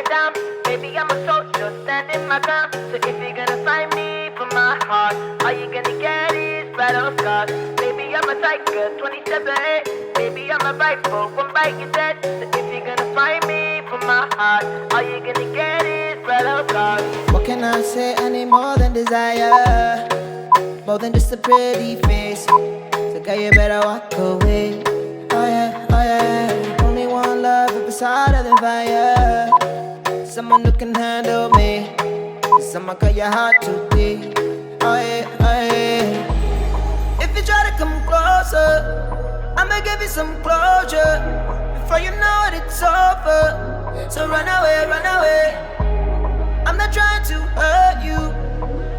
it down. Baby, I'm a soldier, standing my ground. So if you're gonna find me for my heart, all you gonna get is battle scars. Baby, I'm a tiger, 27. Baby, I'm a rifle, one bite you're dead. So if you're gonna find me for my heart, all you gonna get is battle scars. What can I say? I need more than desire, more than just a pretty face. So girl, you better walk away. Oh yeah, oh yeah. Only one love up beside of the fire. Someone who can handle me. Someone cut your heart too deep. Oh yeah, oh yeah. If you try to come closer, I'ma give you some closure. Before you know it, it's over. So run away, run away. I'm not trying to hurt you,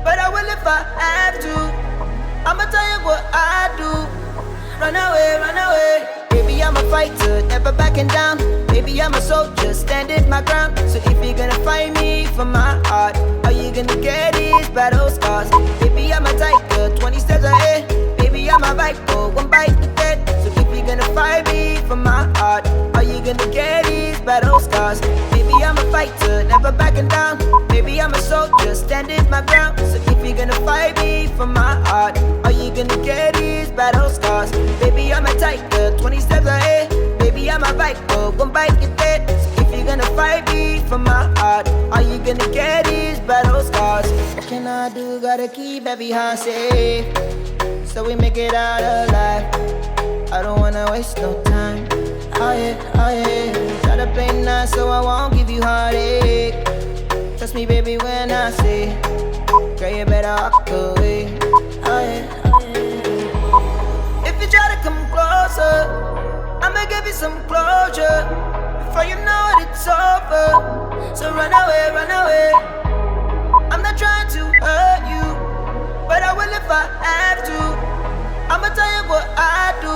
but I will if I have to. I'ma tell you what I do. Run away, run away. Baby, I'm a fighter, never backing down. Baby, I'm a soldier, standing my ground. So if you're gonna find me for my heart, all you gonna get is battle scars. Baby, I'm a tiger, 20 steps ahead. Baby, I'm a rifle, one bite to dead. So if you're gonna find me for my heart, all you gonna get is battle scars. Baby, I'm a fighter, never backing down. Baby, I'm a soldier, standing my ground. So if you're gonna fight me for my heart, all you gonna get is battle scars. Baby, I'm a tiger, 20 steps ahead. Baby, I'm a rifle, one bite you dead. So if you're gonna fight me for my heart, all you gonna get is battle scars. What can I do? Gotta keep every heart safe, so we make it out alive. I don't wanna waste no time. Oh yeah, oh yeah. Try to play nice so I won't give you heartache. Trust me, baby, when I say, girl, you better walk away. Oh yeah, oh yeah. If you try to come closer, I'ma give you some closure. Before you know it, it's over. So run away, run away. I'm not trying to hurt you, but I will if I have to. I'ma tell you what I do.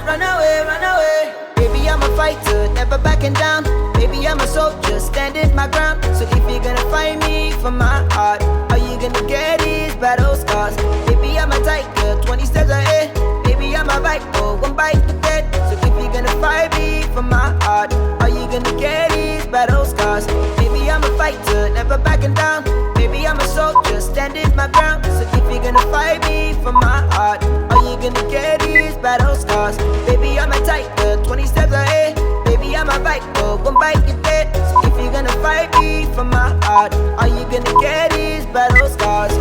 Run away, run away. Baby, I'm a fighter, never backing down. Baby, I'm a soldier, standing my ground. So if you're gonna find me for my heart, all you gonna get is battle scars. Baby, I'm a tiger, 20 steps ahead. Baby, I'm a rifle, one bite to dead. So if you're gonna fight me for my heart, all you gonna get is battle scars. Baby, I'm a fighter, never backing down. Baby, I'm a soldier, standing my ground. So if you're gonna fight me for my heart, all you gonna get is battle scars. Baby, I'm a tiger, 20 steps ahead. Baby, I'm a rifle, one bite you dead. So if you're gonna fight me for my heart, all you gonna get is battle scars.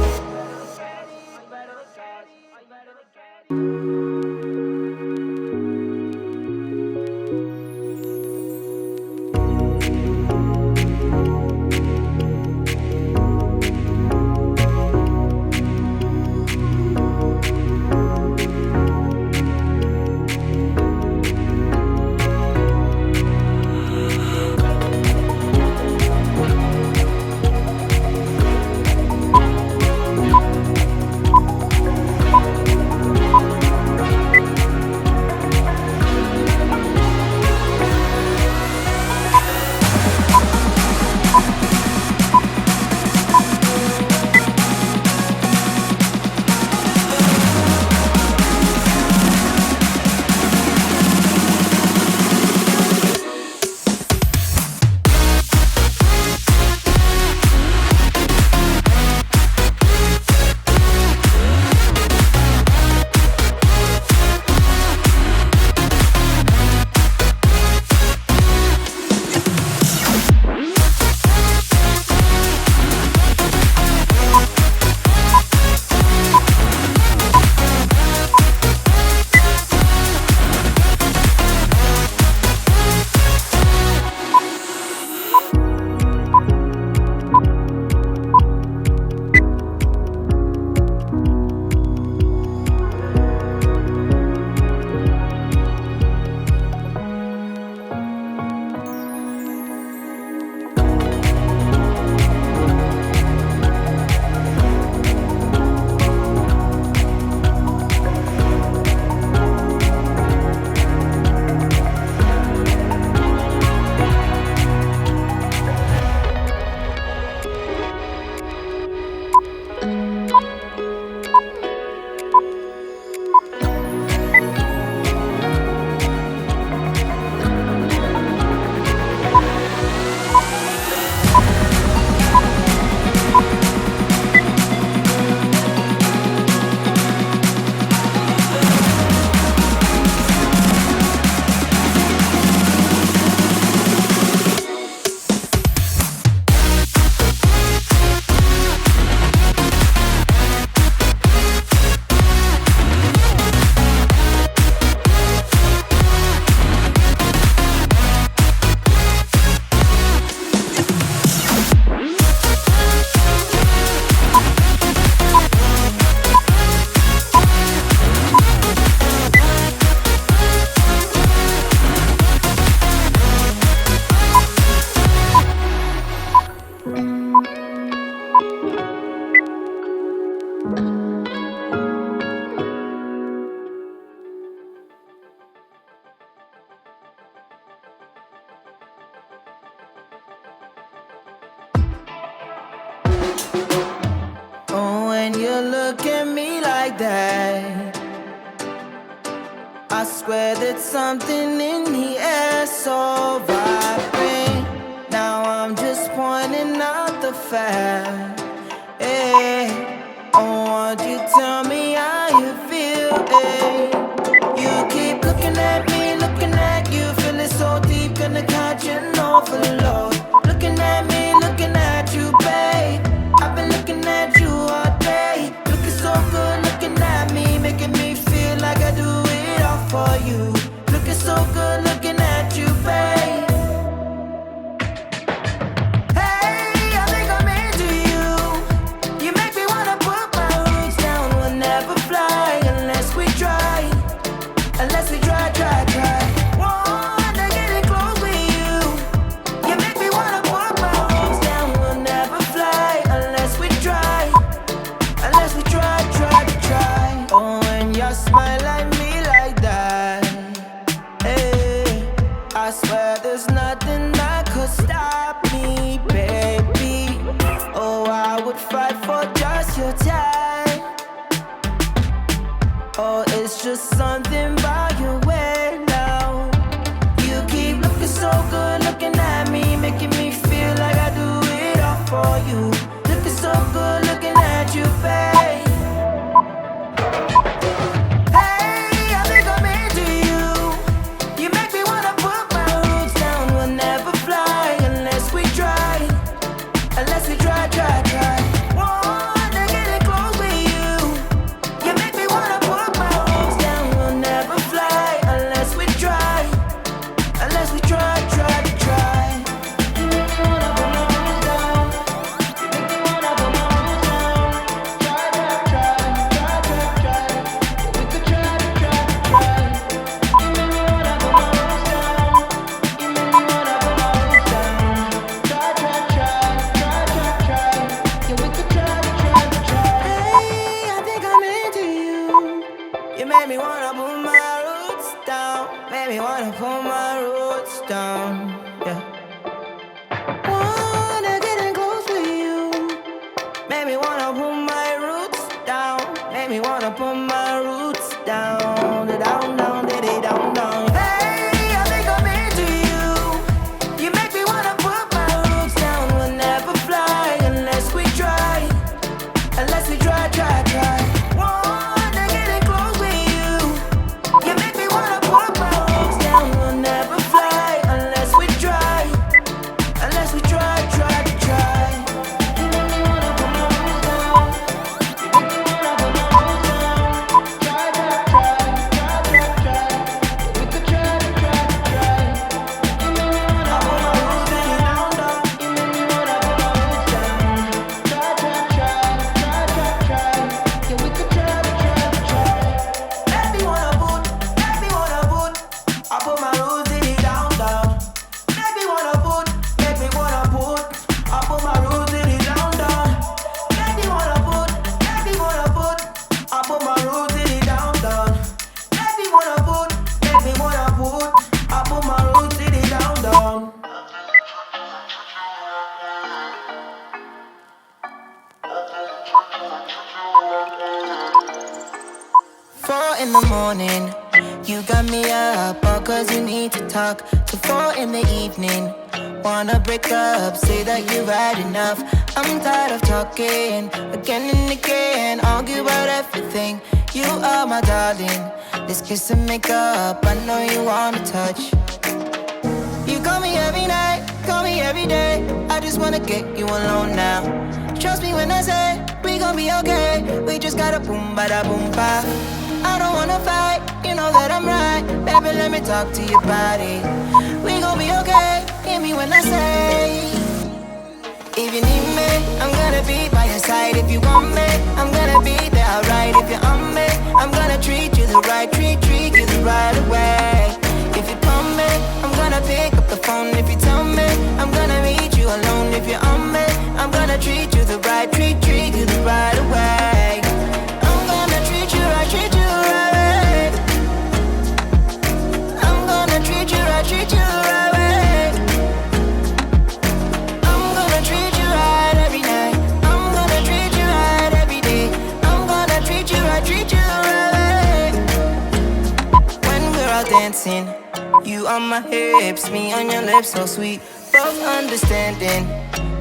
Oh, when you look at me like that, I swear that something in the air so vibrant. Now I'm just pointing out the fact. Hey, oh, won't you tell me how you feel? Hey, you keep looking at me, looking at you, feeling so deep, gonna catch an overload. Looking at me, looking at you, babe. I've been looking at you all day. Looking so good, looking at me, making me feel like I do it all for you. Looking so good, looking at you, babe. Hey, I think I'm into you. You make me wanna put my roots down. We'll never fly unless we try. Unless we try. Wanna get in close with you. You make me wanna put my roots down. We'll never fly unless we try. Unless we try. Oh, when you smile at me like that, hey, I swear there's nothing that could stop me, baby. Oh, I would fight for just your time. Oh, it's just something about your way now. You keep looking so good, looking at me, making me feel like I do it all for you. Looking so good, looking at you, babe. Hey, I think I'm into you. You make me wanna put my roots down. We'll never fly unless we try. Unless we try. Wanna get in close with you. You make me wanna put my roots down. We'll never fly unless we try. Unless we try. You make me wanna put my roots down. You make me wanna put my roots down. Try. We could try. You make me wanna put my roots down. You make me wanna put my roots down. Try. Yeah, we could try. Hey, I think I'm into you. You made me wanna put my roots down. Made me wanna put my roots down. Yeah. Wanna get in close with you. Made me wanna put my roots down. Made me wanna put my roots down. Down. Hey, I think I'm into you. You make me wanna put my roots down. We'll never fly unless we try. Unless we try. Wanna get in close with you. You make me wanna put my roots down. We'll never fly unless we try. Unless we try. You make me wanna put my roots down. You make me wanna put my roots down. Try. We could try. You make me wanna put my roots down. You make me wanna put my roots down. Try. Yeah, we could try. Let me wanna put. I put my roots in it down. Make me wanna put. I put my roots in it down. Make me wanna put. I put my roots in it down. Make me wanna put. I put my roots in it down. 4 in the morning, you got me up, all cause you need to talk. To 4 in the evening, wanna break up, say that you've had enough. I'm tired of talking, again and again, argue about everything. You are my darling, this kiss and make up, I know you wanna touch. You call me every night, call me every day, I just wanna get you alone now. Trust me when I say, we gon' be okay, we just gotta boom bada boom ba. I don't wanna fight, you know that I'm right. Baby, let me talk to your body. We gon' be okay, hear me when I say, if you need me, I'm gonna be by your side. If you want me, I'm gonna be there, alright. If you're on me, I'm gonna treat you the right, treat you the right way. If you call me, I'm gonna pick up the phone. If you tell me, I'm gonna meet you alone. If you're on me, I'm gonna treat you the right, treat you the right way. dancing. You on my hips, me on your lips, so sweet. Both understanding.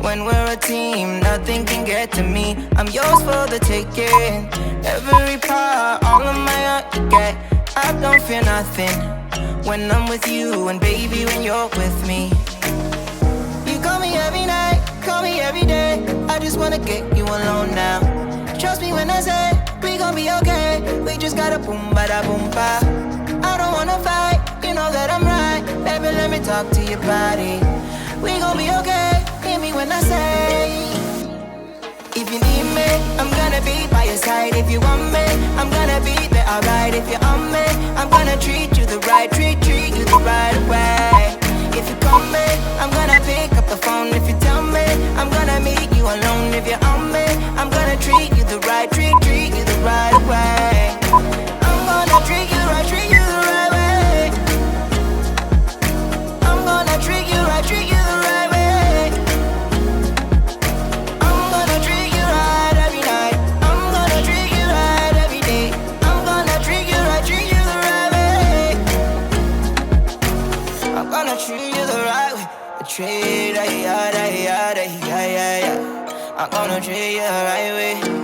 When we're a team, nothing can get to me. I'm yours for the taking. Every part, all of my heart you get. I don't fear nothing when I'm with you, and baby, when you're with me. You call me every night, call me every day. I just wanna get you alone now. Trust me when I say we gon' be okay. We just gotta boom bada boom ba. I don't wanna fight, you know that I'm right. Baby, let me talk to your body. We gon' be okay, hear me when I say. If you need me, I'm gonna be by your side. If you want me, I'm gonna be there, alright. If you're on me, I'm gonna treat you the right, treat you the right way. If you call me, I'm gonna pick up the phone. If you tell me, I'm gonna meet you alone. If you're on me, I'm gonna treat you the right, treat you the right way. I'm gonna treat you the right way. I'm gonna treat you the right way. I'm gonna treat you right every night. I'm gonna treat you right every day. I'm gonna treat you the right way. I'm gonna treat you the right way. I'm gonna treat you the right way.